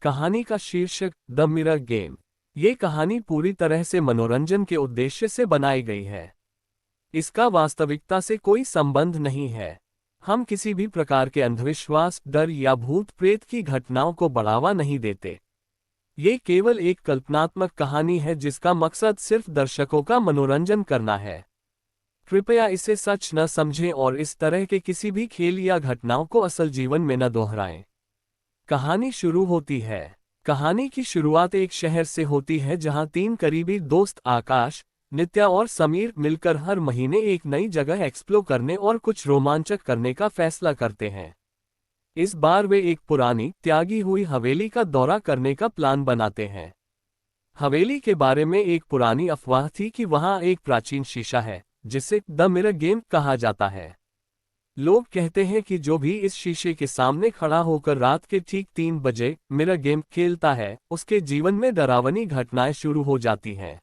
कहानी का शीर्षक द मिरर गेम। ये कहानी पूरी तरह से मनोरंजन के उद्देश्य से बनाई गई है। इसका वास्तविकता से कोई संबंध नहीं है। हम किसी भी प्रकार के अंधविश्वास, डर या भूत प्रेत की घटनाओं को बढ़ावा नहीं देते। ये केवल एक कल्पनात्मक कहानी है जिसका मकसद सिर्फ दर्शकों का मनोरंजन करना है। कृपया इसे सच न समझें और इस तरह के किसी भी खेल या घटनाओं को असल जीवन में न दोहराएं। कहानी शुरू होती है। कहानी की शुरुआत एक शहर से होती है जहां तीन करीबी दोस्त आकाश, नित्या और समीर मिलकर हर महीने एक नई जगह एक्सप्लोर करने और कुछ रोमांचक करने का फैसला करते हैं। इस बार वे एक पुरानी, त्यागी हुई हवेली का दौरा करने का प्लान बनाते हैं। हवेली के बारे में एक पुरानी अफवाह थी कि वहां एक प्राचीन शीशा है जिसे द मिरर गेम कहा जाता है। लोग कहते हैं कि जो भी इस शीशे के सामने खड़ा होकर रात के ठीक 3 बजे मिरर गेम खेलता है, उसके जीवन में डरावनी घटनाएं शुरू हो जाती हैं।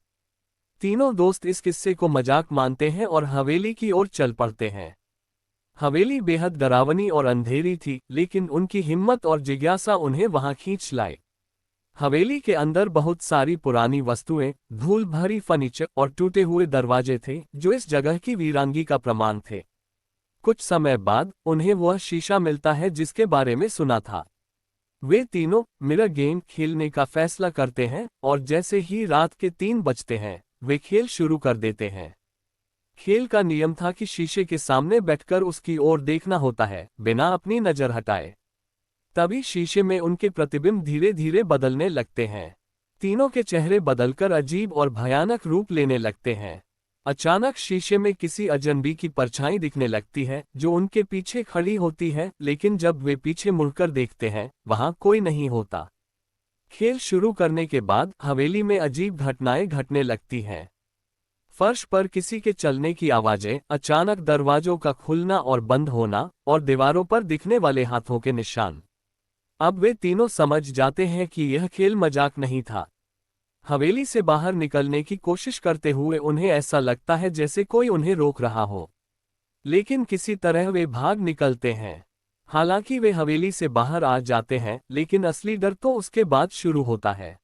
तीनों दोस्त इस किस्से को मजाक मानते हैं और हवेली की ओर चल पड़ते हैं। हवेली बेहद डरावनी और अंधेरी थी, लेकिन उनकी हिम्मत और जिज्ञासा उन्हें वहां खींच लाए। हवेली के अंदर बहुत सारी पुरानी वस्तुएं, धूल भरी फर्नीचर और टूटे हुए दरवाजे थे जो इस जगह की वीरांगी का प्रमाण थे। कुछ समय बाद उन्हें वह शीशा मिलता है जिसके बारे में सुना था। वे तीनों मिरर गेम खेलने का फैसला करते हैं और जैसे ही रात के 3 बजते हैं, वे खेल शुरू कर देते हैं। खेल का नियम था कि शीशे के सामने बैठकर उसकी ओर देखना होता है, बिना अपनी नजर हटाए। तभी शीशे में उनके प्रतिबिंब धीरे धीरे बदलने लगते हैं। तीनों के चेहरे बदलकर अजीब और भयानक रूप लेने लगते हैं। अचानक शीशे में किसी अजनबी की परछाई दिखने लगती है जो उनके पीछे खड़ी होती है, लेकिन जब वे पीछे मुड़कर देखते हैं, वहां कोई नहीं होता। खेल शुरू करने के बाद हवेली में अजीब घटनाएं घटने लगती हैं। फर्श पर किसी के चलने की आवाजें, अचानक दरवाजों का खुलना और बंद होना, और दीवारों पर दिखने वाले हाथों के निशान। अब वे तीनों समझ जाते हैं कि यह खेल मजाक नहीं था। हवेली से बाहर निकलने की कोशिश करते हुए उन्हें ऐसा लगता है जैसे कोई उन्हें रोक रहा हो, लेकिन किसी तरह वे भाग निकलते हैं। हालांकि वे हवेली से बाहर आ जाते हैं, लेकिन असली डर तो उसके बाद शुरू होता है।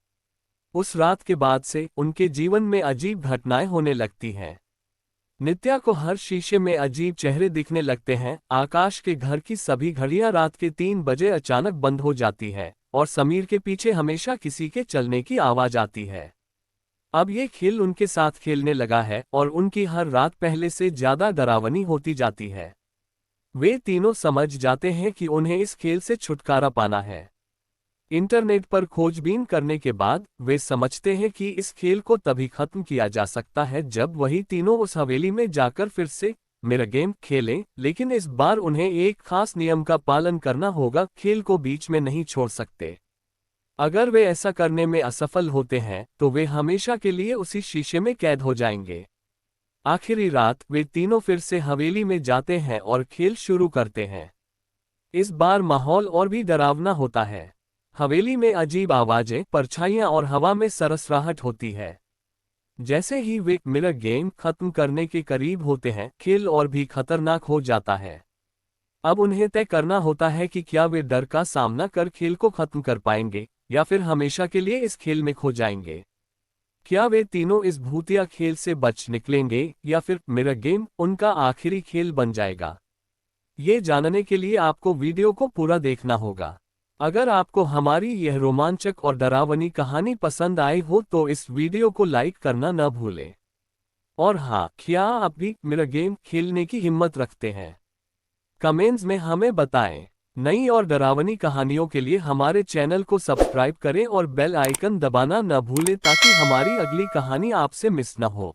उस रात के बाद से उनके जीवन में अजीब घटनाएं होने लगती हैं। नित्या को हर शीशे में अजीब चेहरे दिखने लगते हैं। आकाश के घर की सभी घड़ियां रात के 3 बजे अचानक बंद हो जाती है और समीर के पीछे हमेशा किसी के चलने की आवाज आती है। अब ये खेल उनके साथ खेलने लगा है और उनकी हर रात पहले से ज्यादा डरावनी होती जाती है। वे तीनों समझ जाते हैं कि उन्हें इस खेल से छुटकारा पाना है। इंटरनेट पर खोजबीन करने के बाद वे समझते हैं कि इस खेल को तभी खत्म किया जा सकता है जब वही तीनों उस हवेली में जाकर फिर से मिरर गेम खेलें, लेकिन इस बार उन्हें एक खास नियम का पालन करना होगा। खेल को बीच में नहीं छोड़ सकते। अगर वे ऐसा करने में असफल होते हैं तो वे हमेशा के लिए उसी शीशे में कैद हो जाएंगे। आखिरी रात वे तीनों फिर से हवेली में जाते हैं और खेल शुरू करते हैं। इस बार माहौल और भी डरावना होता है। हवेली में अजीब आवाजें, परछाइयां और हवा में सरसराहट होती है। जैसे ही वे मिरर गेम खत्म करने के करीब होते हैं, खेल और भी खतरनाक हो जाता है। अब उन्हें तय करना होता है कि क्या वे डर का सामना कर खेल को खत्म कर पाएंगे या फिर हमेशा के लिए इस खेल में खो जाएंगे। क्या वे तीनों इस भूतिया खेल से बच निकलेंगे या फिर मिरर गेम उनका आखिरी खेल बन जाएगा। ये जानने के लिए आपको वीडियो को पूरा देखना होगा। अगर आपको हमारी यह रोमांचक और डरावनी कहानी पसंद आई हो तो इस वीडियो को लाइक करना न भूलें। और हाँ, क्या आप भी मिरर गेम खेलने की हिम्मत रखते हैं? कमेंट्स में हमें बताएं। नई और डरावनी कहानियों के लिए हमारे चैनल को सब्सक्राइब करें और बेल आइकन दबाना न भूलें ताकि हमारी अगली कहानी आपसे मिस न हो।